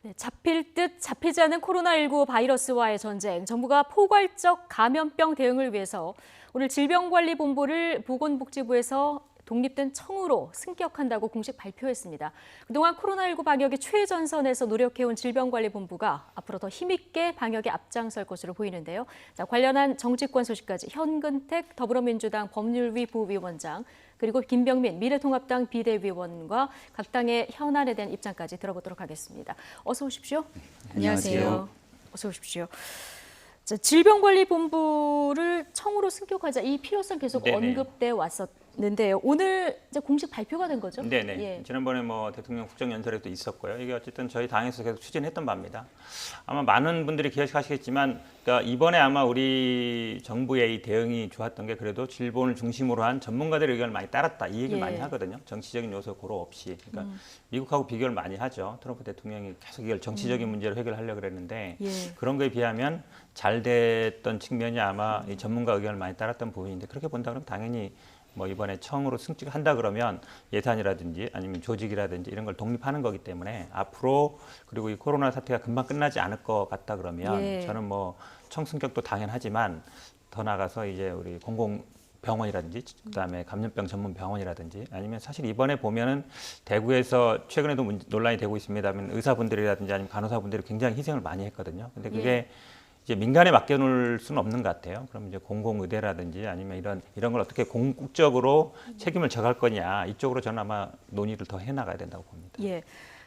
네, 잡힐 듯 잡히지 않은 코로나19 바이러스와의 전쟁, 정부가 포괄적 감염병 대응을 위해서 오늘 질병관리본부를 보건복지부에서 독립된 청으로 승격한다고 공식 발표했습니다. 그동안 코로나19 방역의 최전선에서 노력해온 질병관리본부가 앞으로 더 힘있게 방역에 앞장설 것으로 보이는데요. 자, 관련한 정치권 소식까지 현근택 더불어민주당 법률위 부위원장, 그리고 김병민 미래통합당 비대위원과 각 당의 현안에 대한 입장까지 들어보도록 하겠습니다. 어서 오십시오. 안녕하세요. 어서 오십시오. 자, 질병관리본부를 청으로 승격하자 이 필요성 계속 네네. 언급돼 왔었는데요. 오늘 이제 공식 발표가 된 거죠? 네네. 예. 지난번에 대통령 국정연설에도 있었고요. 이게 어쨌든 저희 당에서 계속 추진했던 바입니다. 아마 많은 분들이 기억하시겠지만, 그러니까 이번에 아마 우리 정부의 이 대응이 좋았던 게 그래도 질본을 중심으로 한 전문가들의 의견을 많이 따랐다. 이 얘기를 예. 많이 하거든요. 정치적인 요소 고로 없이. 그러니까 미국하고 비교를 많이 하죠. 트럼프 대통령이 계속 이걸 정치적인 문제로 해결하려고 그랬는데 예. 그런 거에 비하면 잘 됐던 측면이 아마 이 전문가 의견을 많이 따랐던 부분인데 그렇게 본다 그러면 당연히 이번에 청으로 승직한다 그러면 예산이라든지 아니면 조직이라든지 이런 걸 독립하는 거기 때문에 앞으로 그리고 이 코로나 사태가 금방 끝나지 않을 것 같다 그러면 예. 저는 청 승격도 당연하지만 더 나가서 이제 우리 공공병원이라든지 그다음에 감염병 전문 병원이라든지 아니면 사실 이번에 보면은 대구에서 최근에도 논란이 되고 있습니다만 의사분들이라든지 아니면 간호사분들이 굉장히 희생을 많이 했거든요. 근데 그게 이제 민간에 맡겨놓을 수는 없는 것 같아요. 그럼 이제 공공의대라든지 아니면 이런 걸 어떻게 궁극적으로 책임을 져갈 거냐 이쪽으로 저는 아마 논의를 더 해나가야 된다고 봅니다. 예.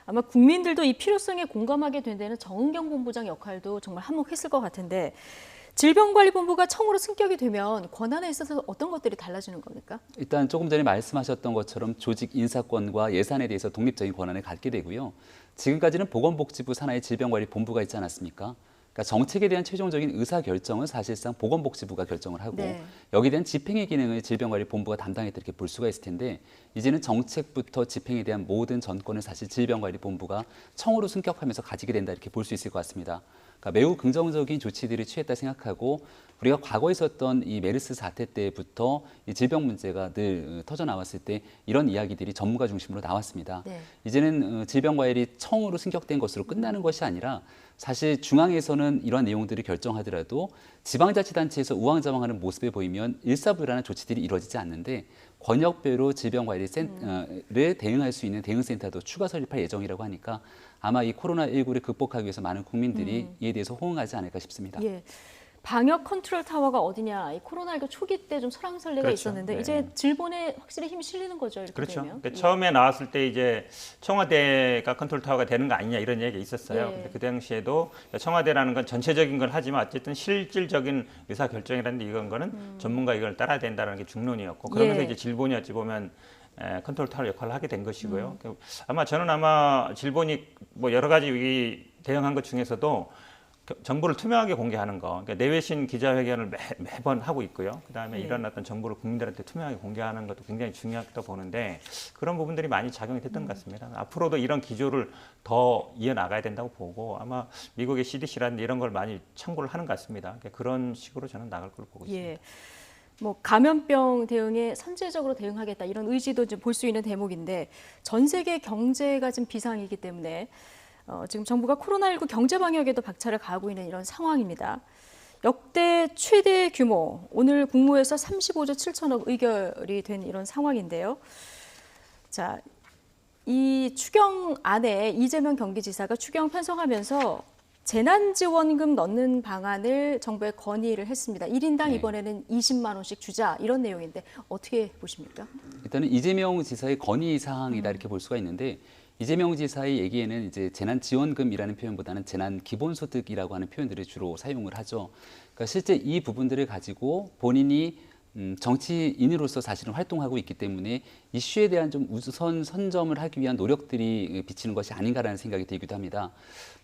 아마 국민들도 이 필요성에 공감하게 된 데는 정은경 본부장 역할도 정말 한몫했을 것 같은데 질병관리본부가 청으로 승격이 되면 권한에 있어서 어떤 것들이 달라지는 겁니까? 일단 조금 전에 말씀하셨던 것처럼 조직 인사권과 예산에 대해서 독립적인 권한을 갖게 되고요. 지금까지는 보건복지부 산하의 질병관리본부가 있지 않았습니까? 그러니까 정책에 대한 최종적인 의사결정은 사실상 보건복지부가 결정을 하고 네. 여기에 대한 집행의 기능을 질병관리본부가 담당했다 이렇게 볼 수가 있을 텐데 이제는 정책부터 집행에 대한 모든 전권을 사실 질병관리본부가 청으로 승격하면서 가지게 된다 이렇게 볼 수 있을 것 같습니다. 그러니까 매우 긍정적인 조치들을 취했다 생각하고 우리가 과거에 있었던 이 메르스 사태 때부터 이 질병 문제가 늘 터져 나왔을 때 이런 이야기들이 전문가 중심으로 나왔습니다. 네. 이제는 질병관리 청으로 승격된 것으로 끝나는 것이 아니라 사실 중앙에서는 이러한 내용들을 결정하더라도 지방자치단체에서 우왕좌왕하는 모습을 보이면 일사불란한 조치들이 이루어지지 않는데 권역별로 질병관리를 대응할 수 있는 대응센터도 추가 설립할 예정이라고 하니까 아마 이 코로나19를 극복하기 위해서 많은 국민들이 이에 대해서 호응하지 않을까 싶습니다. 예. 방역 컨트롤 타워가 어디냐? 이 코로나19 초기 때 좀 설왕설래가 그렇죠. 있었는데 네. 이제 질본에 확실히 힘이 실리는 거죠. 이렇게 그렇죠. 되면. 그러니까 처음에 나왔을 때 이제 청와대가 컨트롤 타워가 되는 거 아니냐 이런 얘기가 있었어요. 예. 근데 그 당시에도 청와대라는 건 전체적인 걸 하지만 어쨌든 실질적인 의사 결정이라는 이건 거는 전문가 이걸 따라야 된다는 게 중론이었고 그러면서 예. 이제 질본이 어찌 보면 컨트롤 타워 역할을 하게 된 것이고요. 저는 질본이 여러 가지 이 대응한 것 중에서도 정보를 투명하게 공개하는 거, 그러니까 내외신 기자회견을 매번 하고 있고요. 그다음에 네. 이런 어떤 정보를 국민들한테 투명하게 공개하는 것도 굉장히 중요하다고 보는데 그런 부분들이 많이 작용이 됐던 것 같습니다. 앞으로도 이런 기조를 더 이어나가야 된다고 보고 아마 미국의 CDC라든지 이런 걸 많이 참고를 하는 것 같습니다. 그러니까 그런 식으로 저는 나갈 걸 보고 있습니다. 예. 감염병 대응에 선제적으로 대응하겠다 이런 의지도 좀 볼 수 있는 대목인데 전 세계 경제가 지금 비상이기 때문에 지금 정부가 코로나19 경제 방역에도 박차를 가하고 있는 이런 상황입니다. 역대 최대 규모, 오늘 국무에서 35조 7천억 의결이 된 이런 상황인데요. 자, 이 추경안에 이재명 경기지사가 추경 편성하면서 재난지원금 넣는 방안을 정부에 건의를 했습니다. 1인당 네. 이번에는 20만 원씩 주자 이런 내용인데 어떻게 보십니까? 일단은 이재명 지사의 건의 사항이다 이렇게 볼 수가 있는데 이재명 지사의 얘기에는 이제 재난지원금이라는 표현보다는 재난기본소득이라고 하는 표현들을 주로 사용을 하죠. 그러니까 실제 이 부분들을 가지고 본인이 정치인으로서 사실은 활동하고 있기 때문에 이슈에 대한 좀 우선 선점을 하기 위한 노력들이 비치는 것이 아닌가라는 생각이 들기도 합니다.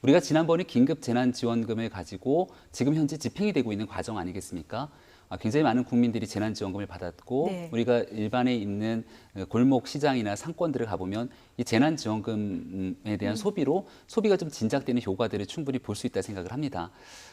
우리가 지난번에 긴급 재난지원금을 가지고 지금 현재 집행이 되고 있는 과정 아니겠습니까? 굉장히 많은 국민들이 재난지원금을 받았고 네. 우리가 일반에 있는 골목 시장이나 상권들을 가보면 이 재난지원금에 대한 소비가 좀 진작되는 효과들을 충분히 볼 수 있다 생각을 합니다.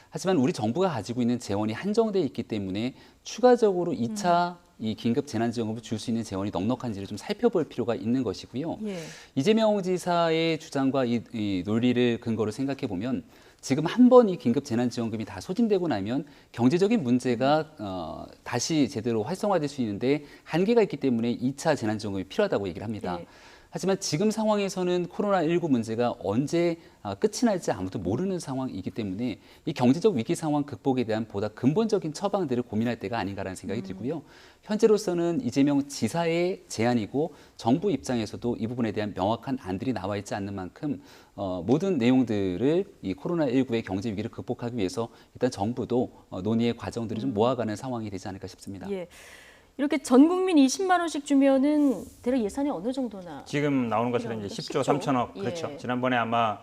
하지만 우리 정부가 가지고 있는 재원이 한정돼 있기 때문에 추가적으로 2차 이 긴급 재난지원금을 줄 수 있는 재원이 넉넉한지를 좀 살펴볼 필요가 있는 것이고요. 예. 이재명 지사의 주장과 이 논리를 근거로 생각해 보면 지금 한 번 이 긴급 재난지원금이 다 소진되고 나면 경제적인 문제가 다시 제대로 활성화될 수 있는데 한계가 있기 때문에 2차 재난지원금이 필요하다고 얘기를 합니다. 예. 하지만 지금 상황에서는 코로나19 문제가 언제 끝이 날지 아무도 모르는 상황이기 때문에 이 경제적 위기 상황 극복에 대한 보다 근본적인 처방들을 고민할 때가 아닌가라는 생각이 들고요. 현재로서는 이재명 지사의 제안이고 정부 입장에서도 이 부분에 대한 명확한 안들이 나와 있지 않는 만큼 모든 내용들을 이 코로나19의 경제 위기를 극복하기 위해서 일단 정부도 논의의 과정들을 좀 모아가는 상황이 되지 않을까 싶습니다. 예. 이렇게 전 국민 20만 원씩 주면은 대략 예산이 어느 정도나? 지금 나오는 것처럼 이제 10조 3천억 그렇죠. 예. 지난번에 아마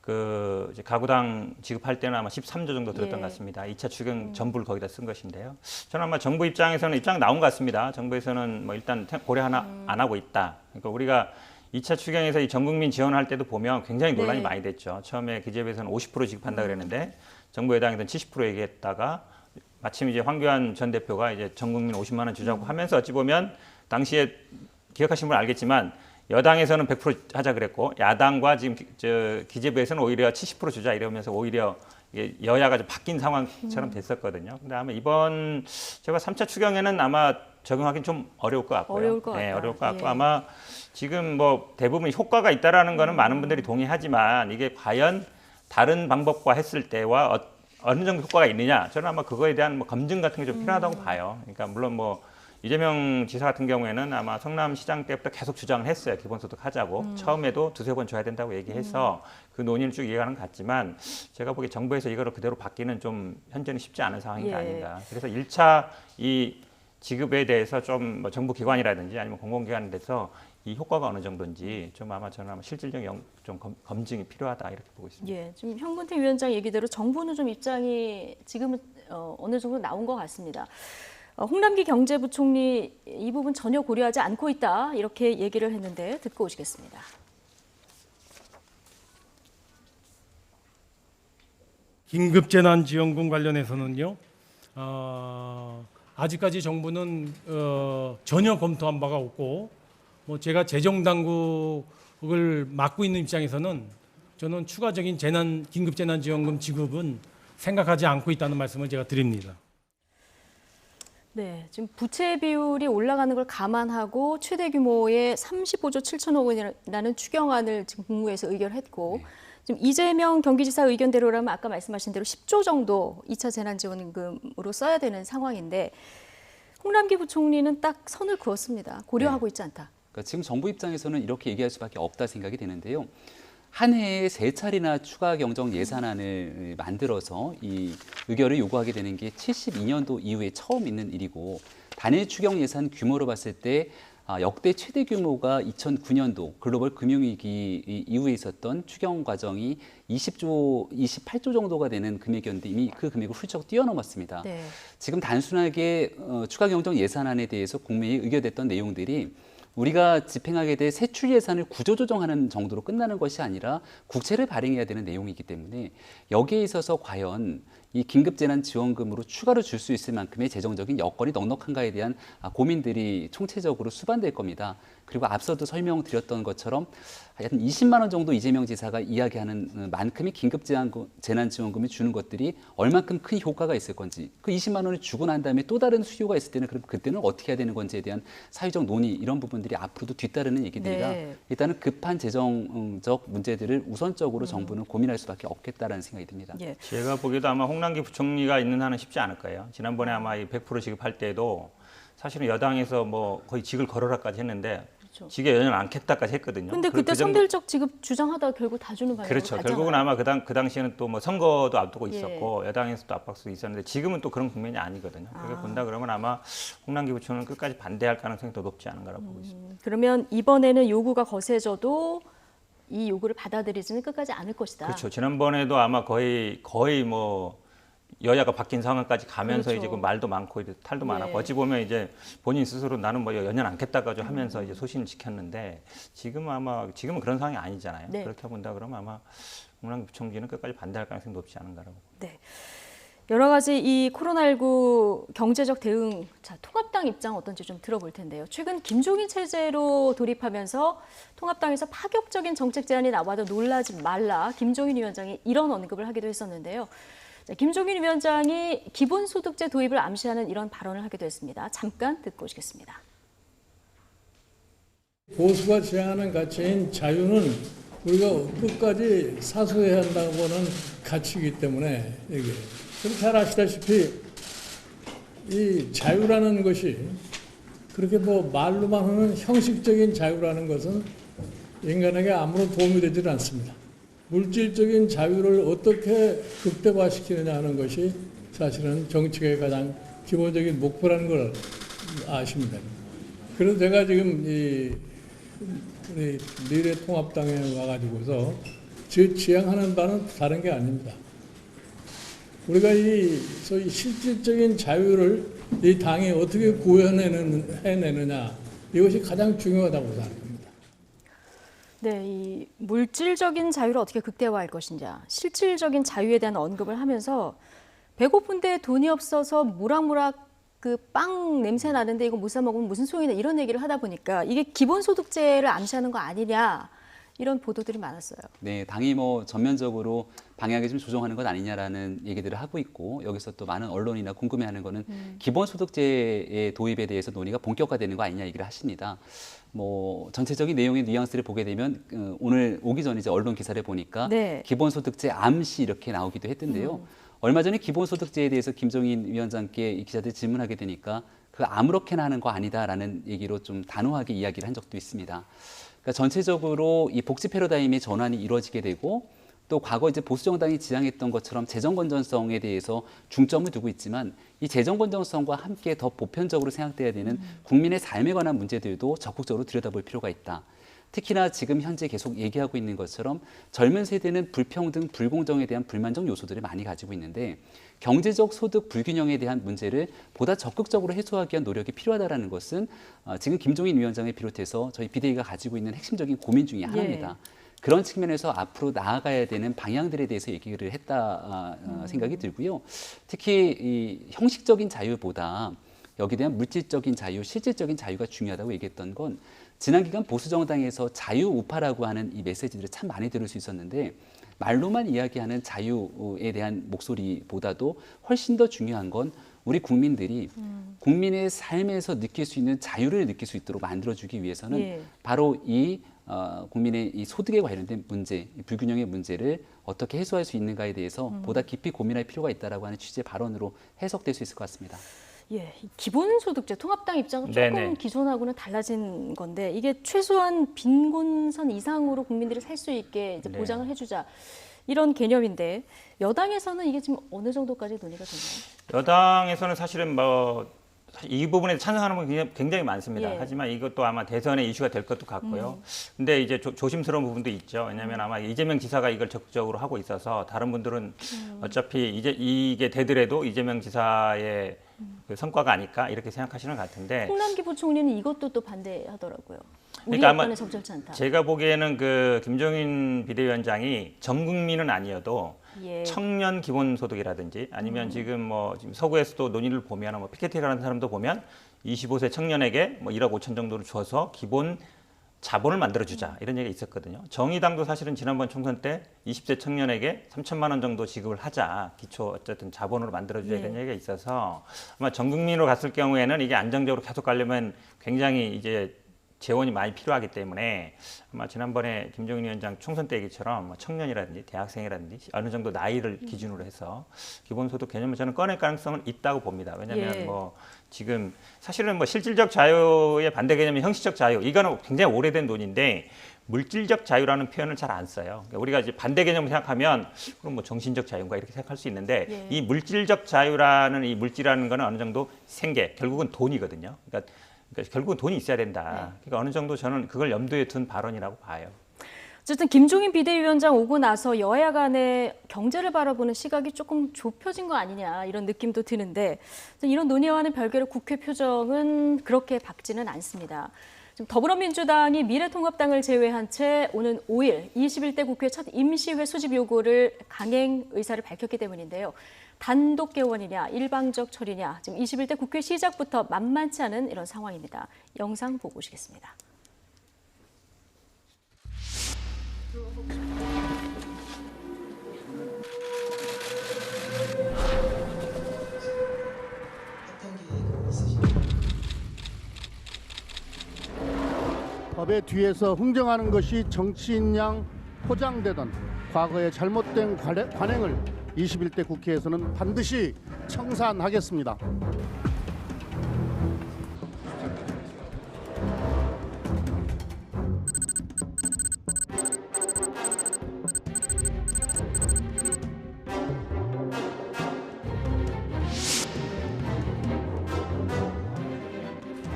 그 이제 가구당 지급할 때는 아마 13조 정도 들었던 예. 것 같습니다. 2차 추경 전부를 거기다 쓴 것인데요. 저는 아마 정부 입장에서는 입장 나온 것 같습니다. 정부에서는 뭐 일단 고려 하나 안 하고 있다. 그러니까 우리가 2차 추경에서 이 전 국민 지원할 때도 보면 굉장히 논란이 네. 많이 됐죠. 처음에 기재부에서는 50% 지급한다 그랬는데 정부 여당에서는 70% 얘기했다가 마침 이제 황교안 전 대표가 이제 전 국민 50만 원 주자고 하면서 어찌 보면 당시에 기억하시는 분은 알겠지만 여당에서는 100% 하자 그랬고 야당과 지금 기재부에서는 오히려 70% 주자 이러면서 오히려 이게 여야가 좀 바뀐 상황처럼 됐었거든요. 근데 아마 이번 제가 3차 추경에는 아마 적용하기는 좀 어려울 것 같고요. 어려울 것 네, 같다. 어려울 것 같고 예. 아마 지금 뭐 대부분 효과가 있다라는 거는 많은 분들이 동의하지만 이게 과연 다른 방법과 했을 때와 어느 정도 효과가 있느냐 저는 아마 그거에 대한 뭐 검증 같은 게 좀 필요하다고 봐요. 그러니까 물론 뭐 이재명 지사 같은 경우에는 아마 성남시장 때부터 계속 주장을 했어요. 기본소득 하자고. 처음에도 두세 번 줘야 된다고 얘기해서 그 논의를 쭉 이해가는 것 같지만 제가 보기에 정부에서 이거를 그대로 받기는 좀 현재는 쉽지 않은 상황인 게 예. 아닌가. 그래서 1차 이 지급에 대해서 좀 뭐 정부 기관이라든지 아니면 공공기관에 대해서 이 효과가 어느 정도인지 좀 아마 저는 아마 실질적인 좀 검증이 필요하다 이렇게 보고 있습니다. 예, 지금 현근택 위원장 얘기대로 정부는 좀 입장이 지금은 어느 정도 나온 것 같습니다. 홍남기 경제부총리 이 부분 전혀 고려하지 않고 있다 이렇게 얘기를 했는데 듣고 오시겠습니다. 긴급재난지원금 관련해서는요. 아직까지 정부는 전혀 검토한 바가 없고 뭐 제가 재정당국을 맡고 있는 입장에서는 저는 추가적인 긴급재난지원금 지급은 생각하지 않고 있다는 말씀을 제가 드립니다. 네, 지금 부채 비율이 올라가는 걸 감안하고 최대 규모의 35조 7천억 원이라는 추경안을 지금 국무회에서 의결했고 지금 이재명 경기지사 의견대로라면 아까 말씀하신 대로 10조 정도 2차 재난지원금으로 써야 되는 상황인데 홍남기 부총리는 딱 선을 그었습니다. 고려하고 있지 않다. 그러니까 지금 정부 입장에서는 이렇게 얘기할 수밖에 없다 생각이 되는데요. 한 해에 3차례나 추가 경정 예산안을 만들어서 이 의결을 요구하게 되는 게 72년도 이후에 처음 있는 일이고 단일 추경 예산 규모로 봤을 때 역대 최대 규모가 2009년도 글로벌 금융위기 이후에 있었던 추경 과정이 28조 정도가 되는 금액이었는데 이미 그 금액을 훌쩍 뛰어넘었습니다. 네. 지금 단순하게 추가 경정 예산안에 대해서 국회에 의결됐던 내용들이 우리가 집행하게 될 세출 예산을 구조조정하는 정도로 끝나는 것이 아니라 국채를 발행해야 되는 내용이기 때문에 여기에 있어서 과연 이 긴급재난지원금으로 추가로 줄 수 있을 만큼의 재정적인 여건이 넉넉한가에 대한 고민들이 총체적으로 수반될 겁니다. 그리고 앞서도 설명드렸던 것처럼 한 20만 원 정도 이재명 지사가 이야기하는 만큼의 긴급재난지원금을 주는 것들이 얼만큼 큰 효과가 있을 건지 그 20만 원을 주고 난 다음에 또 다른 수요가 있을 때는 그럼 그때는 어떻게 해야 되는 건지에 대한 사회적 논의 이런 부분들이 앞으로도 뒤따르는 얘기들이라 네. 일단은 급한 재정적 문제들을 우선적으로 정부는 고민할 수밖에 없겠다라는 생각이 듭니다. 예. 제가 보기에도 아마 홍남기 부총리가 있는 한은 쉽지 않을 거예요. 지난번에 아마 이 100% 지급할 때도 사실은 여당에서 뭐 거의 직을 걸어라까지 했는데 그렇죠. 직에 연연 않겠다까지 했거든요. 근데 그때 선별적 지급 주장하다가 결국 다 주는 방향으로 그렇죠. 갔잖아요. 결국은 아마 그 당시에는 또 뭐 선거도 앞두고 예. 있었고 여당에서도 압박수도 있었는데 지금은 또 그런 국면이 아니거든요. 그렇게 본다 그러면 아마 홍남기 부총리는 끝까지 반대할 가능성이 더 높지 않은가라고 보고 있습니다. 그러면 이번에는 요구가 거세져도 이 요구를 받아들이지는 끝까지 않을 것이다. 그렇죠. 지난번에도 아마 거의 뭐 여야가 바뀐 상황까지 가면서 그렇죠. 이제 그 말도 많고 이제 탈도 예. 많았고 어찌 보면 이제 본인 스스로 나는 뭐 연연 않겠다까지 하면서 이제 소신을 지켰는데 지금은 그런 상황이 아니잖아요. 네. 그렇게 본다 그러면 아마 홍남기 부총리는 끝까지 반대할 가능성이 높지 않은가라고. 네. 여러 가지 이 코로나19 경제적 대응, 자, 통합당 입장 어떤지 좀 들어볼 텐데요. 최근 김종인 체제로 돌입하면서 통합당에서 파격적인 정책 제안이 나와도 놀라지 말라 김종인 위원장이 이런 언급을 하기도 했었는데요. 자, 김종인 위원장이 기본소득제 도입을 암시하는 이런 발언을 하기도 했습니다. 잠깐 듣고 오시겠습니다. 보수가 지향하는 가치인 자유는 우리가 끝까지 사수해야 한다고는 가치이기 때문에 이게 잘 아시다시피 이 자유라는 것이 그렇게 뭐 말로만 하는 형식적인 자유라는 것은 인간에게 아무런 도움이 되질 않습니다. 물질적인 자유를 어떻게 극대화시키느냐 하는 것이 사실은 정책의 가장 기본적인 목표라는 걸 아십니다. 그래서 제가 지금 우리 미래통합당에 와가지고서 지향하는 바는 다른 게 아닙니다. 우리가 이 소위 실질적인 자유를 이 당이 어떻게 구현해내느냐 이것이 가장 중요하다고 생각합니다. 네, 이 물질적인 자유를 어떻게 극대화할 것인지, 실질적인 자유에 대한 언급을 하면서 배고픈데 돈이 없어서 무락무락 그 빵 냄새 나는데 이거 못 사 먹으면 무슨 소용이냐 이런 얘기를 하다 보니까 이게 기본소득제를 암시하는 거 아니냐 이런 보도들이 많았어요. 네, 당이 뭐 전면적으로 방향을 좀 조정하는 것 아니냐라는 얘기들을 하고 있고 여기서 또 많은 언론이나 궁금해하는 거는 기본소득제의 도입에 대해서 논의가 본격화되는 거 아니냐 얘기를 하십니다. 뭐 전체적인 내용의 뉘앙스를 보게 되면 오늘 오기 전에 이제 언론 기사를 보니까 네. 기본소득제 암시 이렇게 나오기도 했던데요. 얼마 전에 기본소득제에 대해서 김종인 위원장께 이 기자들이 질문하게 되니까 그 아무렇게나 하는 거 아니다라는 얘기로 좀 단호하게 이야기를 한 적도 있습니다. 그러니까 전체적으로 이 복지 패러다임의 전환이 이루어지게 되고 또 과거 이제 보수 정당이 지향했던 것처럼 재정 건전성에 대해서 중점을 두고 있지만 이 재정 건전성과 함께 더 보편적으로 생각돼야 되는 국민의 삶에 관한 문제들도 적극적으로 들여다볼 필요가 있다. 특히나 지금 현재 계속 얘기하고 있는 것처럼 젊은 세대는 불평등, 불공정에 대한 불만족 요소들을 많이 가지고 있는데 경제적 소득 불균형에 대한 문제를 보다 적극적으로 해소하기 위한 노력이 필요하다는 것은 지금 김종인 위원장을 비롯해서 저희 비대위가 가지고 있는 핵심적인 고민 중에 하나입니다. 그런 측면에서 앞으로 나아가야 되는 방향들에 대해서 얘기를 했다 생각이 들고요. 특히 이 형식적인 자유보다 여기에 대한 물질적인 자유, 실질적인 자유가 중요하다고 얘기했던 건 지난 기간 보수 정당에서 자유 우파라고 하는 이 메시지들을 참 많이 들을 수 있었는데 말로만 이야기하는 자유에 대한 목소리보다도 훨씬 더 중요한 건 우리 국민들이 국민의 삶에서 느낄 수 있는 자유를 느낄 수 있도록 만들어주기 위해서는 바로 이 국민의 이 소득에 관련된 문제, 불균형의 문제를 어떻게 해소할 수 있는가에 대해서 보다 깊이 고민할 필요가 있다라고 하는 취지의 발언으로 해석될 수 있을 것 같습니다. 예, 기본소득제 통합당 입장은 조금 네네. 기존하고는 달라진 건데 이게 최소한 빈곤선 이상으로 국민들이 살 수 있게 이제 네. 보장을 해주자 이런 개념인데 여당에서는 이게 지금 어느 정도까지 논의가 되나요? 여당에서는 사실은 이 부분에 찬성하는 분 굉장히 많습니다. 예. 하지만 이것도 아마 대선의 이슈가 될 것도 같고요. 근데 이제 조심스러운 부분도 있죠. 왜냐하면 아마 이재명 지사가 이걸 적극적으로 하고 있어서 다른 분들은 어차피 이게 되더라도 이재명 지사의 그 성과가 아닐까 이렇게 생각하시는 것 같은데. 홍남기 부총리는 이것도 또 반대하더라고요. 우리 그러니까 아마 여건에 적절치 않다. 제가 보기에는 그 김종인 비대위원장이 전 국민은 아니어도 예. 청년 기본소득이라든지 아니면 지금 지금 서구에서도 논의를 보면 피케티라는 사람도 보면 25세 청년에게 1억 5천 정도를 줘서 기본 자본을 만들어주자 이런 얘기가 있었거든요. 정의당도 사실은 지난번 총선 때 20세 청년에게 3천만 원 정도 지급을 하자 기초 어쨌든 자본으로 만들어주자 이런 얘기가 있어서 아마 전 국민으로 갔을 경우에는 이게 안정적으로 계속 가려면 굉장히 이제 재원이 많이 필요하기 때문에 아마 지난번에 김종인 위원장 총선 때 얘기처럼 청년이라든지 대학생이라든지 어느 정도 나이를 기준으로 해서 기본소득 개념을 저는 꺼낼 가능성은 있다고 봅니다. 왜냐하면 지금 사실은 실질적 자유의 반대 개념이 형식적 자유 이거는 굉장히 오래된 논의인데 물질적 자유라는 표현을 잘 안 써요. 그러니까 우리가 이제 반대 개념을 생각하면 그럼 정신적 자유인가 이렇게 생각할 수 있는데 이 물질적 자유라는 이 물질이라는 거는 어느 정도 생계 결국은 돈이거든요. 그러니까 결국은 돈이 있어야 된다. 그러니까 어느 정도 저는 그걸 염두에 둔 발언이라고 봐요. 어쨌든 김종인 비대위원장 오고 나서 여야 간의 경제를 바라보는 시각이 조금 좁혀진 거 아니냐 이런 느낌도 드는데 이런 논의와는 별개로 국회 표정은 그렇게 밝지는 않습니다. 지금 더불어민주당이 미래통합당을 제외한 채 오는 5일 21대 국회 첫 임시회 소집 요구를 강행 의사를 밝혔기 때문인데요. 단독 개원이냐 일방적 처리냐 지금 21대 국회 시작부터 만만치 않은 이런 상황입니다. 영상 보고 오시겠습니다. 법의 뒤에서 흥정하는 것이 정치인 양 포장되던 과거의 잘못된 관행을 21대 국회에서는 반드시 청산하겠습니다.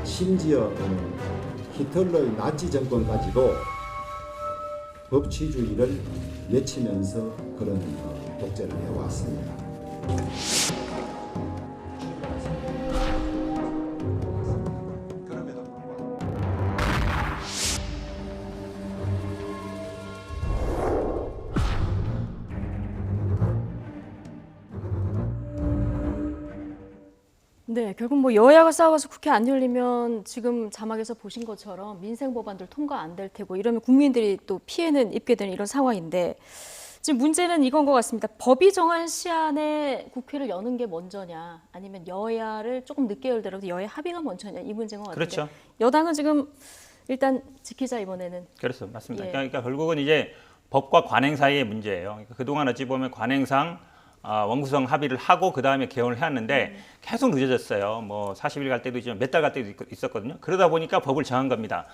심지어 히틀러의 나치 정권까지도 법치주의를 외치면서 그런 독재를 해왔습니다. 네, 결국 뭐 여야가 싸워서 국회 안 열리면 지금 자막에서 보신 것처럼 민생 법안들 통과 안 될 테고 이러면 국민들이 또 피해는 입게 되는 이런 상황인데 지금 문제는 이건 것 같습니다. 법이 정한 시한에 국회를 여는 게 먼저냐 아니면 여야를 조금 늦게 열더라도 여야 합의가 먼저냐 이 문제인 것 같은데 그렇죠. 여당은 지금 일단 지키자 이번에는. 그렇죠. 맞습니다. 예. 그러니까 결국은 이제 법과 관행 사이의 문제예요. 그러니까 그동안 어찌 보면 관행상 원구성 합의를 하고 그 다음에 개헌을 해왔는데 계속 늦어졌어요. 뭐 40일 갈 때도 있지만 몇 달 갈 때도 있었거든요. 그러다 보니까 법을 정한 겁니다.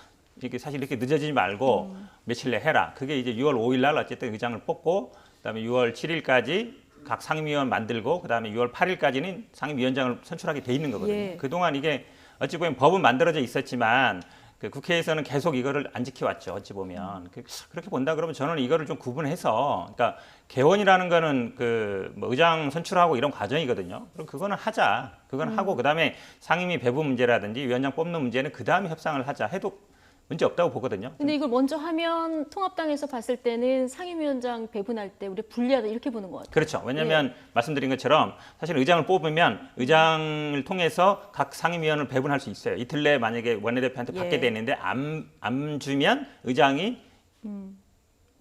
이게 사실 이렇게 늦어지지 말고 며칠 내 해라. 그게 이제 6월 5일 날 어쨌든 의장을 뽑고 그다음에 6월 7일까지 각 상임위원 만들고 그다음에 6월 8일까지는 상임위원장을 선출하게 돼 있는 거거든요. 예. 그동안 이게 어찌 보면 법은 만들어져 있었지만 그 국회에서는 계속 이거를 안 지켜왔죠. 어찌 보면 그렇게 본다 그러면 저는 이거를 좀 구분해서, 그러니까 개원이라는 거는 그 뭐 의장 선출하고 이런 과정이거든요. 그럼 그거는 하자. 그건 하고 그다음에 상임위 배분 문제라든지 위원장 뽑는 문제는 그 다음에 협상을 하자 해도 문제 없다고 보거든요. 근데 이걸 먼저 하면 통합당에서 봤을 때는 상임위원장 배분할 때 우리 불리하다 이렇게 보는 것 같아요. 그렇죠. 왜냐하면 말씀드린 것처럼 사실 의장을 뽑으면 의장을 통해서 각 상임위원을 배분할 수 있어요. 이틀 내에 만약에 원내대표한테 받게 되는데 안 주면 의장이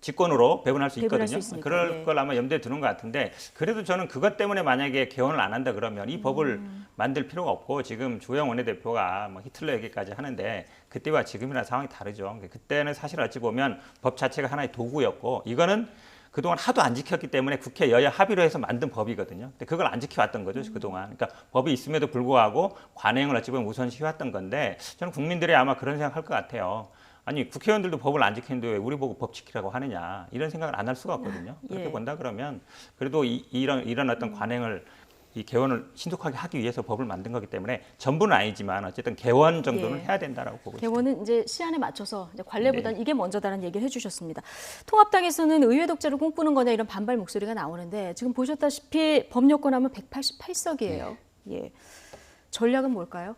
직권으로 배분할 수 배분할 있거든요. 수 있으니까, 그럴 예. 걸 아마 염두에 두는 것 같은데 그래도 저는 그것 때문에 만약에 개헌을 안 한다 그러면 이 법을 만들 필요가 없고 지금 주호영 원내대표가 뭐 히틀러 얘기까지 하는데 그때와 지금이랑 상황이 다르죠. 그때는 사실 어찌 보면 법 자체가 하나의 도구였고 이거는 그동안 하도 안 지켰기 때문에 국회 여야 합의로 해서 만든 법이거든요. 근데 그걸 안 지켜왔던 거죠, 그동안. 그러니까 법이 있음에도 불구하고 관행을 어찌 보면 우선시해왔던 건데 저는 국민들이 아마 그런 생각할 것 같아요. 아니 국회의원들도 법을 안 지키는데 왜 우리 보고 법 지키라고 하느냐 이런 생각을 안 할 수가 없거든요. 그렇게 예. 본다 그러면 그래도 이런 어떤 관행을 이 개헌을 신속하게 하기 위해서 법을 만든 거기 때문에 전부는 아니지만 어쨌든 개헌 정도는 예. 해야 된다라고 보고 있습니다. 개원은 이제 시한에 맞춰서 이제 관례보다는 네. 이게 먼저다라는 얘기를 해주셨습니다. 통합당에서는 의회 독재를 꿈꾸는 거냐 이런 반발 목소리가 나오는데 지금 보셨다시피 법여권하면 188석이에요. 예. 전략은 뭘까요?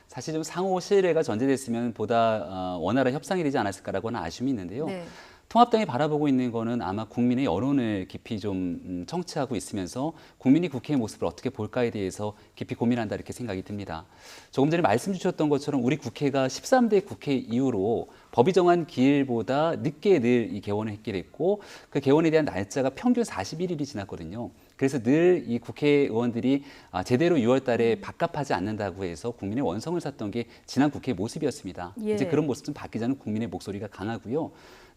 사실 좀 상호 신뢰가 전제됐으면 보다 원활한 협상이 되지 않았을까라고는 아쉬움이 있는데요. 네. 통합당이 바라보고 있는 거는 아마 국민의 여론을 깊이 좀 청취하고 있으면서 국민이 국회의 모습을 어떻게 볼까에 대해서 깊이 고민한다 이렇게 생각이 듭니다. 조금 전에 말씀 주셨던 것처럼 우리 국회가 13대 국회 이후로 법이 정한 기일보다 늦게 늘 이 개원을 했기로 했고 그 개원에 대한 날짜가 평균 41일이 지났거든요. 그래서 늘 이 국회의원들이 제대로 6월 달에 밥값하지 않는다고 해서 국민의 원성을 샀던 게 지난 국회의 모습이었습니다. 예. 이제 그런 모습 좀 바뀌자는 국민의 목소리가 강하고요.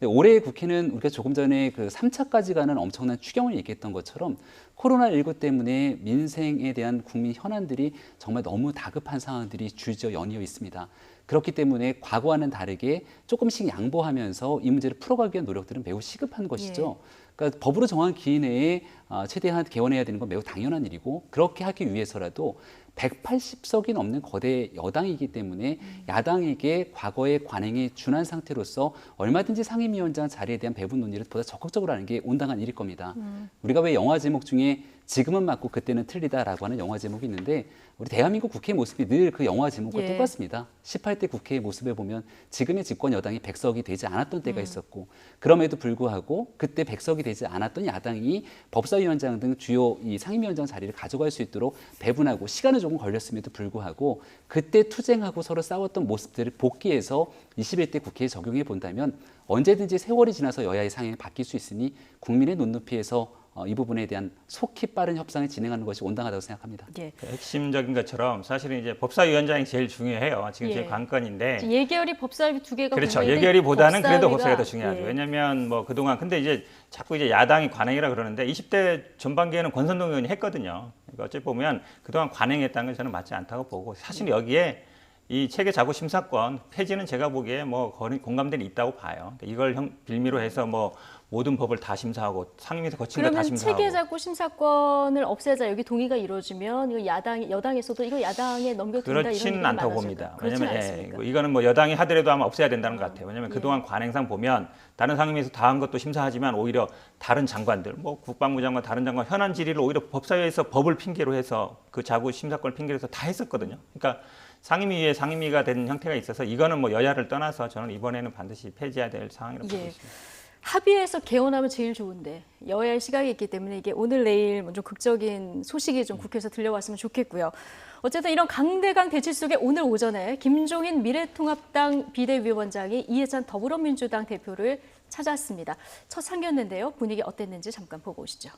올해의 국회는 우리가 조금 전에 그 3차까지 가는 엄청난 추경을 얘기했던 것처럼 코로나19 때문에 민생에 대한 국민 현안들이 정말 너무 다급한 상황들이 줄지어 연이어 있습니다. 그렇기 때문에 과거와는 다르게 조금씩 양보하면서 이 문제를 풀어가기 위한 노력들은 매우 시급한 것이죠. 그러니까 법으로 정한 기일 내에 최대한 개원해야 되는 건 매우 당연한 일이고 그렇게 하기 위해서라도 180석이 넘는 거대 여당이기 때문에 야당에게 과거의 관행에 준한 상태로서 얼마든지 상임위원장 자리에 대한 배분 논의를 보다 적극적으로 하는 게 온당한 일일 겁니다. 우리가 왜 영화 제목 중에 지금은 맞고 그때는 틀리다라고 하는 영화 제목이 있는데 우리 대한민국 국회 모습이 늘 그 영화 제목과 예. 똑같습니다. 18대 국회의 모습에 보면 지금의 집권 여당이 100석이 되지 않았던 때가 있었고 그럼에도 불구하고 그때 100석이 되지 않았던 야당이 법사위원장 등 주요 이 상임위원장 자리를 가져갈 수 있도록 배분하고 시간은 조금 걸렸음에도 불구하고 그때 투쟁하고 서로 싸웠던 모습들을 복귀해서 21대 국회에 적용해 본다면 언제든지 세월이 지나서 여야의 상황이 바뀔 수 있으니 국민의 눈높이에서 이 부분에 대한 속히 빠른 협상을 진행하는 것이 온당하다고 생각합니다. 예. 핵심적인 것처럼 사실은 이제 법사위원장이 제일 중요해요. 지금 예. 제일 관건인데. 예결위 법사위 두 개가 그렇죠. 분명히 예결위보다는 그래도 법사위가- 법사위가 더 중요하죠. 예. 왜냐하면 뭐 그동안 근데 이제 자꾸 이제 야당이 관행이라 그러는데 20대 전반기에는 권선동 의원이 했거든요. 그러니까 어찌 보면 그동안 관행했다는 건 저는 맞지 않다고 보고 사실 여기에 이 체계 자구 심사권 폐지는 제가 보기에 뭐 공감대는 있다고 봐요. 그러니까 이걸 빌미로 해서 뭐 모든 법을 다 심사하고 상임위에서 거친 거 다 그러면 심사하고. 체계자구 심사권을 없애자 여기 동의가 이루어지면 이거 여당에서도 이거 야당에 넘겨둔다 이런 그렇지는 얘기는 않다고 많아져요. 봅니다. 그렇지는 왜냐면 않습니까? 이거는 뭐 여당이 하더라도 아마 없애야 된다는 것 같아요. 왜냐면 예. 그동안 관행상 보면 다른 상임위에서 다 한 것도 심사하지만 오히려 다른 장관들, 뭐 국방부 장관, 다른 장관 현안 질의를 오히려 법사위에서 법을 핑계로 해서 그 자구 심사권을 핑계로 해서 다 했었거든요. 그러니까 상임위에 상임위가 된 형태가 있어서 이거는 뭐 여야를 떠나서 저는 이번에는 반드시 폐지해야 될 상황이라고 보고 예. 있습니다. 합의해서 개헌하면 제일 좋은데 여야의 시각이 있기 때문에 이게 오늘 내일 좀 극적인 소식이 좀 국회에서 들려왔으면 좋겠고요. 어쨌든 이런 강대강 대치 속에 오늘 오전에 김종인 미래통합당 비대위원장이 이해찬 더불어민주당 대표를 찾았습니다. 첫 상견례인데요. 분위기 어땠는지 잠깐 보고 오시죠.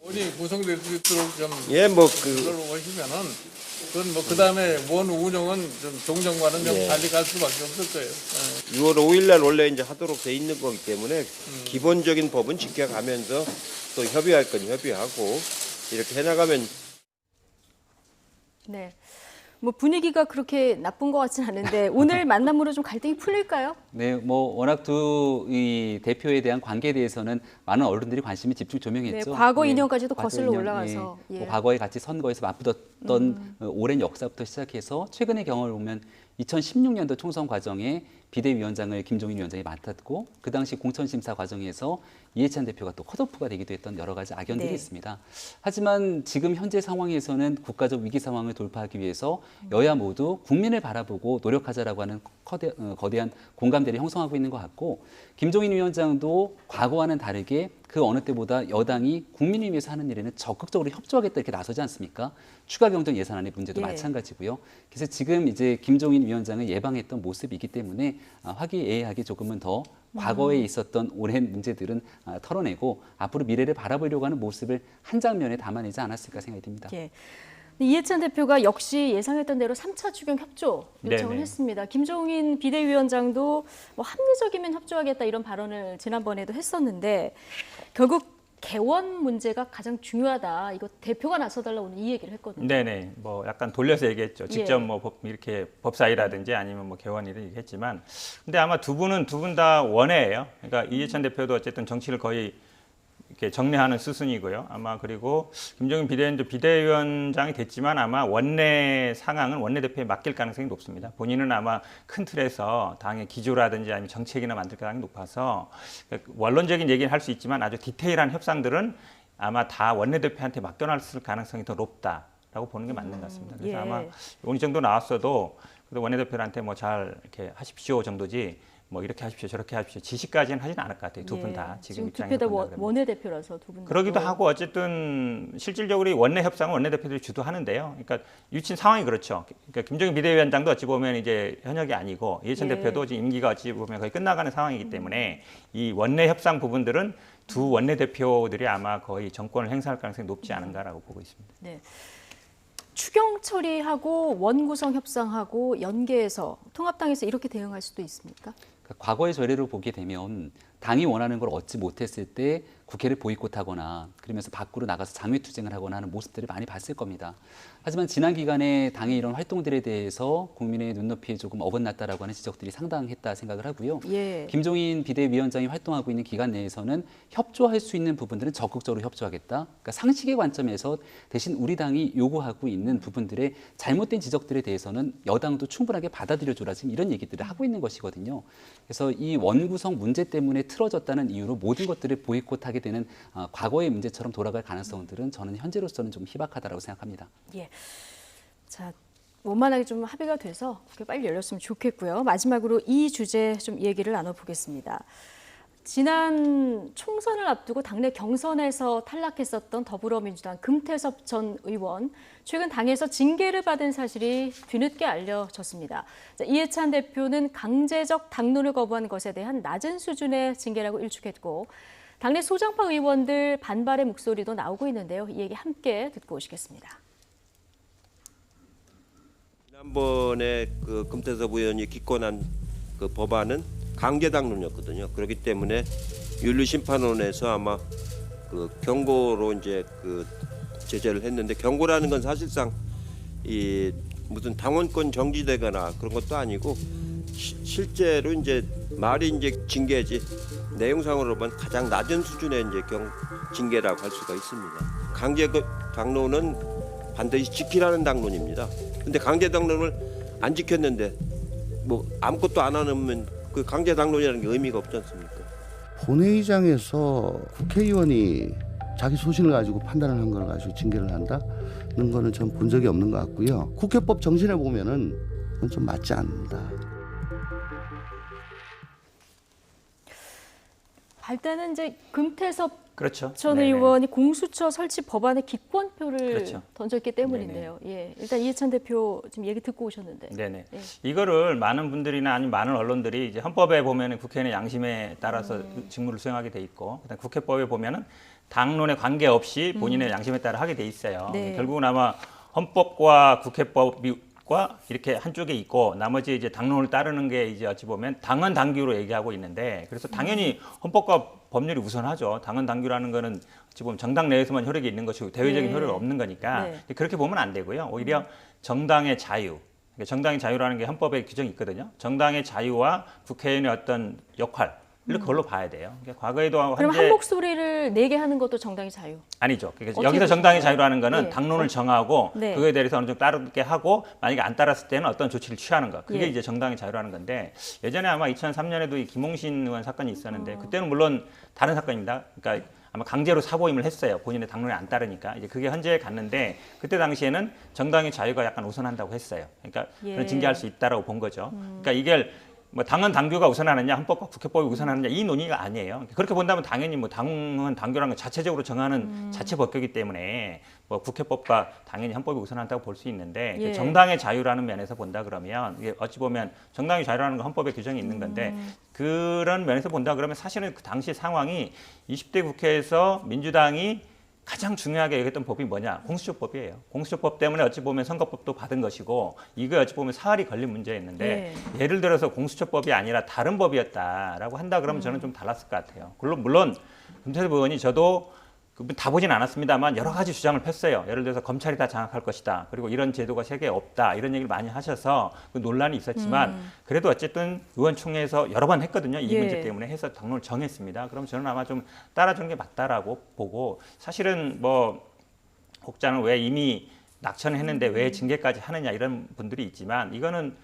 원이 구성될 수 있도록 좀 예, 뭐 그걸로 오시면은 그건 뭐 그다음에 원 운영은 좀 종전과는 좀 예. 달리 갈 수밖에 없을 거예요. 예. 6월 5일 날 원래 이제 하도록 돼 있는 거기 때문에 기본적인 법은 지켜가면서 또 협의할 건 협의하고 이렇게 해나가면 네. 뭐 분위기가 그렇게 나쁜 것 같지는 않은데 오늘 만남으로 좀 갈등이 풀릴까요? 네, 뭐 워낙 두 이 대표에 대한 관계에 대해서는 많은 언론들이 관심이 집중 조명했죠. 네, 과거 인연까지도 과거 거슬러 인연, 올라가서, 예. 예. 뭐 과거에 같이 선거에서 맞붙었던 오랜 역사부터 시작해서 최근의 경험을 보면 2016년도 총선 과정에 비대위원장을 김종인 위원장이 맡았고 그 당시 공천심사 과정에서 이해찬 대표가 또 컷오프가 되기도 했던 여러 가지 악연들이 네. 있습니다. 하지만 지금 현재 상황에서는 국가적 위기 상황을 돌파하기 위해서 여야 모두 국민을 바라보고 노력하자라고 하는 거대한 공감대를 형성하고 있는 것 같고 김종인 위원장도 과거와는 다르게 그 어느 때보다 여당이 국민을 위해서 하는 일에는 적극적으로 협조하겠다 이렇게 나서지 않습니까? 추가 경정 예산안의 문제도 예. 마찬가지고요. 그래서 지금 이제 김종인 위원장을 예방했던 모습이기 때문에 화기애애하게 조금은 더 과거에 있었던 오랜 문제들은 털어내고 앞으로 미래를 바라보려고 하는 모습을 한 장면에 담아내지 않았을까 생각이 듭니다. 예. 이해찬 대표가 역시 예상했던 대로 3차 추경 협조 요청을 네네. 했습니다. 김종인 비대위원장도 뭐 합리적이면 협조하겠다 이런 발언을 지난번에도 했었는데 결국 개원 문제가 가장 중요하다. 이거 대표가 나서달라 오늘 이 얘기를 했거든요. 네네. 뭐 약간 돌려서 얘기했죠. 직접 예. 뭐 이렇게 법사위라든지 아니면 뭐 개원이를 얘기했지만, 근데 아마 두 분은 두 분 다 원외예요. 그러니까 이해찬 대표도 어쨌든 정치를 거의 이렇게 정리하는 수순이고요. 아마 그리고 김종인 비대위원장이 됐지만 아마 원내 상황은 원내대표에 맡길 가능성이 높습니다. 본인은 아마 큰 틀에서 당의 기조라든지 아니면 정책이나 만들 가능성이 높아서 원론적인 얘기는 할 수 있지만 아주 디테일한 협상들은 아마 다 원내대표한테 맡겨놨을 가능성이 더 높다라고 보는 게 맞는 것 같습니다. 그래서 예. 아마 어느 정도 나왔어도 그래도 원내대표한테 뭐 잘 이렇게 하십시오 정도지 뭐 이렇게 하십시오 저렇게 하십시오 지시까지는 하진 않을 것 같아요. 두 분 다 지금 두 입장에서 분 다 본다 그러면. 원내대표라서 두 분 다. 그러기도 하고 어쨌든 실질적으로 원내 협상은 원내대표들이 주도하는데요. 그러니까 유친 상황이 그렇죠. 그러니까 김종인 비대위원장도 어찌 보면 이제 현역이 아니고 이해찬 예. 대표도 지금 임기가 어찌 보면 거의 끝나가는 상황이기 때문에 이 원내 협상 부분들은 두 원내대표들이 아마 거의 정권을 행사할 가능성이 높지 않은가라고 보고 있습니다. 네. 추경 처리하고 원구성 협상하고 연계해서 통합당에서 이렇게 대응할 수도 있습니까? 과거의 전례로 보게 되면 당이 원하는 걸 얻지 못했을 때 국회를 보이콧하거나 그러면서 밖으로 나가서 장외투쟁을 하거나 하는 모습들을 많이 봤을 겁니다. 하지만 지난 기간에 당의 이런 활동들에 대해서 국민의 눈높이에 조금 어긋났다라고 하는 지적들이 상당했다 생각을 하고요. 예. 김종인 비대위원장이 활동하고 있는 기간 내에서는 협조할 수 있는 부분들은 적극적으로 협조하겠다. 그러니까 상식의 관점에서 대신 우리 당이 요구하고 있는 부분들의 잘못된 지적들에 대해서는 여당도 충분하게 받아들여줘라 지금 이런 얘기들을 하고 있는 것이거든요. 그래서 이 원구성 문제 때문에 틀어졌다는 이유로 모든 것들을 보이콧하게 되는 과거의 문제처럼 돌아갈 가능성들은 저는 현재로서는 좀 희박하다라고 생각합니다. 예. 자, 원만하게 좀 합의가 돼서 국회 빨리 열렸으면 좋겠고요. 마지막으로 이 주제 좀 얘기를 나눠보겠습니다. 지난 총선을 앞두고 당내 경선에서 탈락했었던 더불어민주당 금태섭 전 의원, 최근 당에서 징계를 받은 사실이 뒤늦게 알려졌습니다. 자, 이해찬 대표는 강제적 당론을 거부한 것에 대한 낮은 수준의 징계라고 일축했고, 당내 소장파 의원들 반발의 목소리도 나오고 있는데요. 이 얘기 함께 듣고 오시겠습니다. 지난번에 그 금태섭 의원이 기권한 그 법안은 강제 당론이었거든요. 그렇기 때문에 윤리심판원에서 아마 그 경고로 이제 그 제재를 했는데, 경고라는 건 사실상 이 무슨 당원권 정지되거나 그런 것도 아니고 실제로 이제 말이 이제 징계지, 내용상으로 보면 가장 낮은 수준의 이제 징계라고 할 수가 있습니다. 강제 당론은 반드시 지키라는 당론입니다. 근데 강제 당론을 안 지켰는데 뭐 아무것도 안 하면 그 강제 당론이라는 게 의미가 없지 않습니까? 본회의장에서 국회의원이 자기 소신을 가지고 판단을 한 걸 가지고 징계를 한다는 거는 전 본 적이 없는 것 같고요. 국회법 정신에 보면은 그건 좀 맞지 않는다. 할 때는 이제 금태섭 그렇죠. 전 네네. 의원이 공수처 설치 법안에 기권표를 그렇죠. 던졌기 때문인데요. 예, 일단 이해찬 대표 지금 얘기 듣고 오셨는데. 네네. 예. 이거를 많은 분들이나 아니면 많은 언론들이 이제 헌법에 보면은 국회의원의 양심에 따라서 직무를 수행하게 돼 있고, 그다음 국회법에 보면은 당론에 관계없이 본인의 양심에 따라 하게 돼 있어요. 네. 결국은 아마 헌법과 국회법과 이렇게 한쪽에 있고 나머지 이제 당론을 따르는 게 이제 어찌 보면 당헌 당규로 얘기하고 있는데, 그래서 당연히 헌법과 법률이 우선하죠. 당헌 당규라는 거는 어찌 보면 정당 내에서만 효력이 있는 것이고 대외적인 네. 효력이 없는 거니까 네. 그렇게 보면 안 되고요. 오히려 정당의 자유, 그러니까 정당의 자유라는 게 헌법에 규정이 있거든요. 정당의 자유와 국회의원의 어떤 역할, 그걸로 봐야 돼요. 그러니까 과거에도 그럼 현재 한 목소리를 내게 하는 것도 정당의 자유. 아니죠. 그러니까 어떻게 여기서 정당의 보시나요? 자유라는 거는 예. 당론을 정하고 네. 그거에 대해서 어느 정도 따르게 하고, 만약에 안 따랐을 때는 어떤 조치를 취하는 거. 그게 예. 이제 정당의 자유라는 건데, 예전에 아마 2003년에도 이 김홍신 의원 사건이 있었는데 그때는 물론 다른 사건입니다. 그러니까 아마 강제로 사보임을 했어요. 본인의 당론에 안 따르니까. 이제 그게 헌재에 갔는데 그때 당시에는 정당의 자유가 약간 우선한다고 했어요. 그러니까 예. 그런 징계할 수 있다라고 본 거죠. 그러니까 이게 뭐 당헌 당규가 우선하느냐, 헌법과 국회법이 우선하느냐, 이 논의가 아니에요. 그렇게 본다면 당연히 뭐 당헌 당규라는 건 자체적으로 정하는 자체 법규이기 때문에 뭐 국회법과 당연히 헌법이 우선한다고 볼 수 있는데, 예. 정당의 자유라는 면에서 본다 그러면 이게 어찌 보면 정당의 자유라는 건 헌법에 규정이 있는 건데, 그런 면에서 본다 그러면 사실은 그 당시 상황이 20대 국회에서 민주당이 가장 중요하게 얘기했던 법이 뭐냐? 공수처법이에요. 공수처법 때문에 어찌 보면 선거법도 받은 것이고, 이거 어찌 보면 사활이 걸린 문제였는데, 예를 들어서 공수처법이 아니라 다른 법이었다라고 한다 그러면 저는 좀 달랐을 것 같아요. 물론 금태섭 의원이, 저도 다 보진 않았습니다만 여러 가지 주장을 폈어요. 예를 들어서 검찰이 다 장악할 것이다. 그리고 이런 제도가 세계에 없다. 이런 얘기를 많이 하셔서 그 논란이 있었지만 그래도 어쨌든 의원총회에서 여러 번 했거든요. 이 예. 문제 때문에 해서 당론을 정했습니다. 그럼 저는 아마 좀 따라준 게 맞다라고 보고, 사실은 뭐 혹자는 왜 이미 낙천을 했는데 왜 징계까지 하느냐 이런 분들이 있지만, 이거는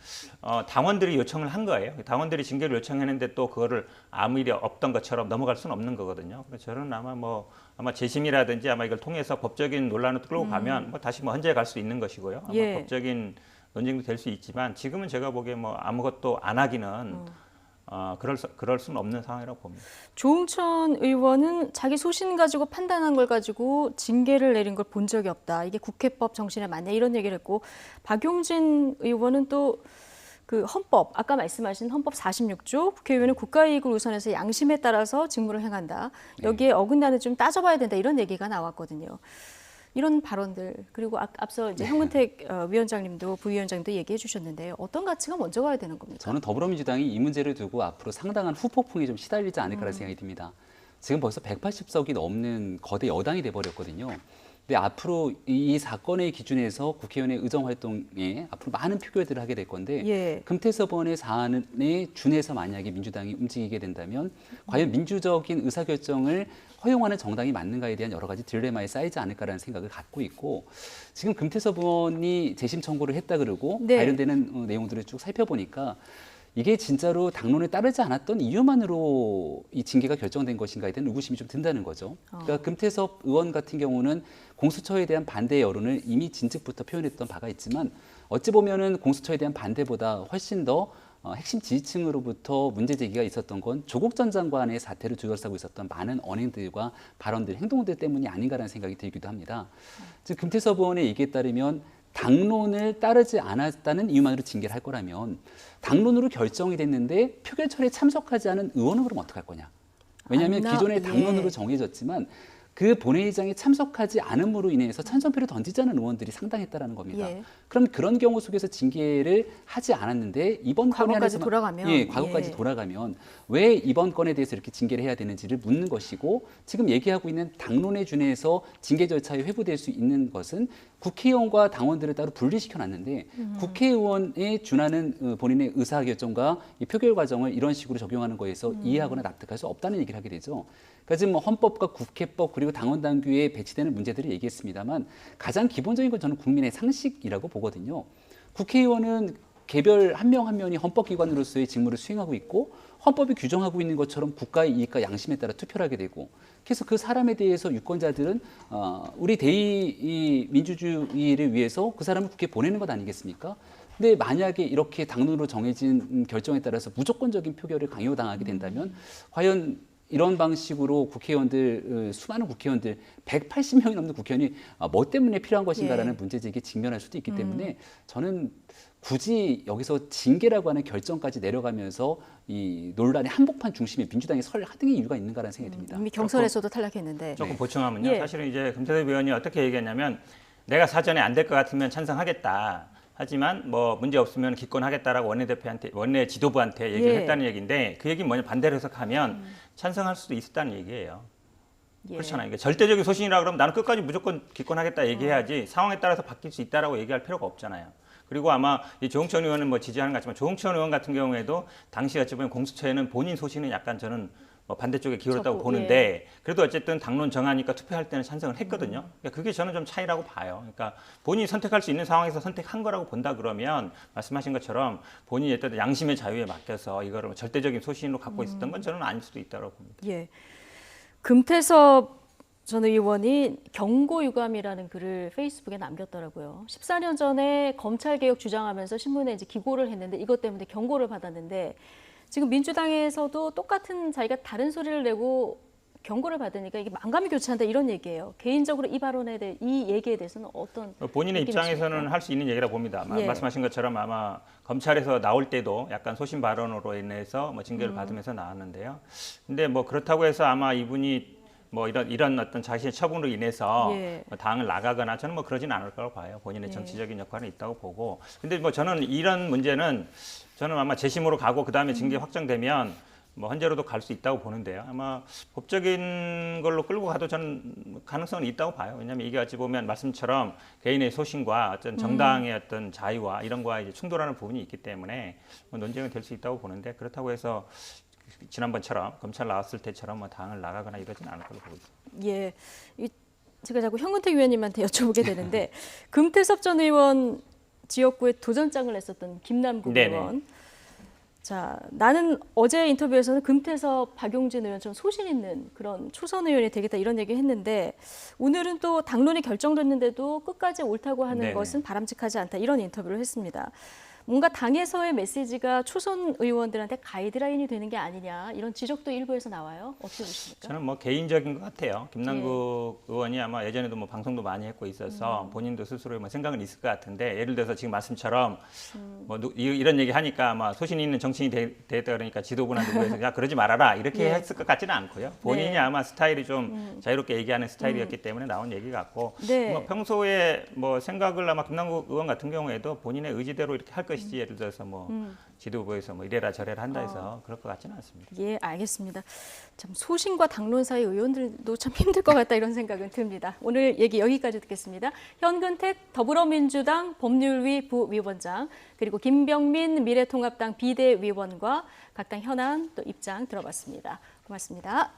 당원들이 요청을 한 거예요. 당원들이 징계를 요청했는데 또 그거를 아무 일이 없던 것처럼 넘어갈 수는 없는 거거든요. 그래서 저는 아마 재심이라든지 아마 이걸 통해서 법적인 논란을 끌고 가면 뭐 다시 뭐 헌재에 갈 수 있는 것이고요. 아마 예. 법적인 논쟁도 될 수 있지만, 지금은 제가 보기에 뭐 아무것도 안 하기는 그럴 수는 없는 상황이라고 봅니다. 조응천 의원은 자기 소신 가지고 판단한 걸 가지고 징계를 내린 걸 본 적이 없다. 이게 국회법 정신에 맞냐, 이런 얘기를 했고, 박용진 의원은 또 그 헌법, 아까 말씀하신 헌법 46조, 국회의원은 국가이익을 우선해서 양심에 따라서 직무를 행한다. 여기에 어긋나는 좀 따져봐야 된다, 이런 얘기가 나왔거든요. 이런 발언들 그리고 앞서 이제 형문택 위원장님도 부위원장님도 얘기해 주셨는데 어떤 가치가 먼저 가야 되는 겁니까? 저는 더불어민주당이 이 문제를 두고 앞으로 상당한 후폭풍이 좀 시달리지 않을까라는 생각이 듭니다. 지금 벌써 180석이 넘는 거대 여당이 돼버렸거든요. 근데 앞으로 이 사건의 기준에서 국회의원의 의정 활동에 앞으로 많은 표결들을 하게 될 건데 예. 금태섭 의원의 사안에 준해서 만약에 민주당이 움직이게 된다면 과연 민주적인 의사결정을 허용하는 정당이 맞는가에 대한 여러 가지 딜레마에 쌓이지 않을까라는 생각을 갖고 있고 지금 금태섭 의원이 재심 청구를 했다 그러고 네. 관련되는 내용들을 쭉 살펴보니까 이게 진짜로 당론에 따르지 않았던 이유만으로 이 징계가 결정된 것인가에 대한 의구심이 좀 든다는 거죠. 그러니까 금태섭 의원 같은 경우는 공수처에 대한 반대 여론을 이미 진즉부터 표현했던 바가 있지만 어찌 보면은 공수처에 대한 반대보다 훨씬 더 핵심 지지층으로부터 문제 제기가 있었던 건 조국 전 장관의 사태를 둘러싸고 있었던 많은 언행들과 발언들, 행동들 때문이 아닌가라는 생각이 들기도 합니다. 즉 금태섭 의원의 얘기에 따르면 당론을 따르지 않았다는 이유만으로 징계를 할 거라면 당론으로 결정이 됐는데 표결철에 참석하지 않은 의원은 그럼 어떡할 거냐. 왜냐하면 기존에 당론으로 정해졌지만 그 본회의장에 참석하지 않음으로 인해서 찬성표를 던지지 않은 의원들이 상당했다라는 겁니다. 예. 그럼 그런 경우 속에서 징계를 하지 않았는데 이번 건에 과거까지 한해서만- 돌아가면 예, 과거까지 예. 돌아가면 왜 이번 건에 대해서 이렇게 징계를 해야 되는지를 묻는 것이고 지금 얘기하고 있는 당론에 준해서 징계 절차에 회부될 수 있는 것은 국회의원과 당원들을 따로 분리시켜 놨는데 국회의원에 준하는 본인의 의사결정과 이 표결 과정을 이런 식으로 적용하는 거에서 이해하거나 납득할 수 없다는 얘기를 하게 되죠. 그러니까 지금 뭐 헌법과 국회법 그리고 당원 당규에 배치되는 문제들을 얘기했습니다만 가장 기본적인 건 저는 국민의 상식이라고 보거든요. 국회의원은 개별 한 명 한 명이 헌법기관으로서의 직무를 수행하고 있고 헌법이 규정하고 있는 것처럼 국가의 이익과 양심에 따라 투표를 하게 되고 그래서 그 사람에 대해서 유권자들은 우리 대의 민주주의를 위해서 그 사람을 국회에 보내는 것 아니겠습니까? 근데 만약에 이렇게 당론으로 정해진 결정에 따라서 무조건적인 표결을 강요당하게 된다면 과연 이런 방식으로 국회의원들, 수많은 국회의원들, 180명이 넘는 국회의원이 뭐 때문에 필요한 것인가라는 문제 제기에 직면할 수도 있기 때문에 저는 굳이 여기서 징계라고 하는 결정까지 내려가면서 이 논란의 한복판 중심에 민주당이 설 하등의 이유가 있는가라는 생각이 듭니다. 이미 경선에서도 탈락했는데. 조금 보충하면요. 예. 사실은 이제 금태섭 의원이 어떻게 얘기했냐면 내가 사전에 안 될 것 같으면 찬성하겠다. 하지만 뭐 문제 없으면 기권하겠다라고 원내대표한테 원내 지도부한테 얘기를 예. 했다는 얘기인데 그 얘기 뭐냐 반대로 해석하면 찬성할 수도 있었다는 얘기예요. 예. 그렇잖아요. 이게 절대적인 소신이라 그러면 나는 끝까지 무조건 기권하겠다 얘기해야지 상황에 따라서 바뀔 수 있다라고 얘기할 필요가 없잖아요. 그리고 아마 이 조홍천 의원은 뭐 지지하는 것 같지만 조홍천 의원 같은 경우에도 당시 어찌 보면 공수처에는 본인 소신은 약간 저는 뭐 반대쪽에 기울었다고 저도, 보는데 예. 그래도 어쨌든 당론 정하니까 투표할 때는 찬성을 했거든요. 그러니까 그게 저는 좀 차이라고 봐요. 그러니까 본인이 선택할 수 있는 상황에서 선택한 거라고 본다 그러면 말씀하신 것처럼 본인이 어떤 양심의 자유에 맡겨서 이거를 절대적인 소신으로 갖고 있었던 건 저는 아닐 수도 있다고 봅니다. 예. 금태섭 전 의원이 경고 유감이라는 글을 페이스북에 남겼더라고요. 14년 전에 검찰 개혁 주장하면서 신문에 이제 기고를 했는데 이것 때문에 경고를 받았는데 지금 민주당에서도 똑같은 자기가 다른 소리를 내고 경고를 받으니까 이게 만감이 교차한다 이런 얘기예요. 개인적으로 이 발언에 대해 이 얘기에 대해서는 어떤 본인의 느낌이십니까? 입장에서는 할 수 있는 얘기라 봅니다. 예. 말씀하신 것처럼 아마 검찰에서 나올 때도 약간 소신 발언으로 인해서 뭐 징계를 받으면서 나왔는데요. 근데 뭐 그렇다고 해서 아마 이분이 뭐 이런 어떤 자신의 처분으로 인해서 예. 뭐 당을 나가거나 저는 뭐 그러진 않을 거라고 봐요. 본인의 예. 정치적인 역할은 있다고 보고. 근데 뭐 저는 이런 문제는 저는 아마 재심으로 가고 그 다음에 징계 확정되면 뭐 헌재로도 갈 수 있다고 보는데요. 아마 법적인 걸로 끌고 가도 저는 가능성은 있다고 봐요. 왜냐하면 이게 어찌 보면 말씀처럼 개인의 소신과 어떤 정당의 어떤 자유와 이런 거와 이제 충돌하는 부분이 있기 때문에 뭐 논쟁은 될 수 있다고 보는데 그렇다고 해서 지난번처럼 검찰 나왔을 때처럼 뭐 당을 나가거나 이러진 않을 걸로 보고 있습니다. 예. 제가 자꾸 형문택 위원님한테 여쭤보게 되는데 금태섭 전 의원 지역구에 도전장을 냈었던 김남국 네네. 의원. 자, 나는 어제 인터뷰에서는 금태섭, 박용진 의원처럼 소신 있는 그런 초선 의원이 되겠다 이런 얘기 했는데 오늘은 또 당론이 결정됐는데도 끝까지 옳다고 하는 네네. 것은 바람직하지 않다 이런 인터뷰를 했습니다. 뭔가 당에서의 메시지가 초선 의원들한테 가이드라인이 되는 게 아니냐 이런 지적도 일부에서 나와요. 어떻게 보십니까? 저는 뭐 개인적인 것 같아요. 김남국 의원이 아마 예전에도 뭐 방송도 많이 했고 있어서 본인도 스스로 뭐 생각은 있을 것 같은데 예를 들어서 지금 말씀처럼 뭐 이런 얘기 하니까 아마 소신 있는 정치인이 됐다 그러니까 지도부나 누구에서 야 그러지 말아라 이렇게 네. 했을 것 같지는 않고요. 본인이 네. 아마 스타일이 좀 자유롭게 얘기하는 스타일이었기 때문에 나온 얘기 같고 네. 뭐 평소에 뭐 생각을 아마 김남국 의원 같은 경우에도 본인의 의지대로 이렇게 할 것이지 예를 들어서 뭐 지도부에서 뭐 이래라 저래라 한다 해서 그럴 것 같지는 않습니다. 예, 알겠습니다. 참 소신과 당론 사이 의원들도 참 힘들 것 같다 이런 생각은 듭니다. 오늘 얘기 여기까지 듣겠습니다. 현근택 더불어민주당 법률위 부위원장 그리고 김병민 미래통합당 비대위원과 각 당 현안 또 입장 들어봤습니다. 고맙습니다.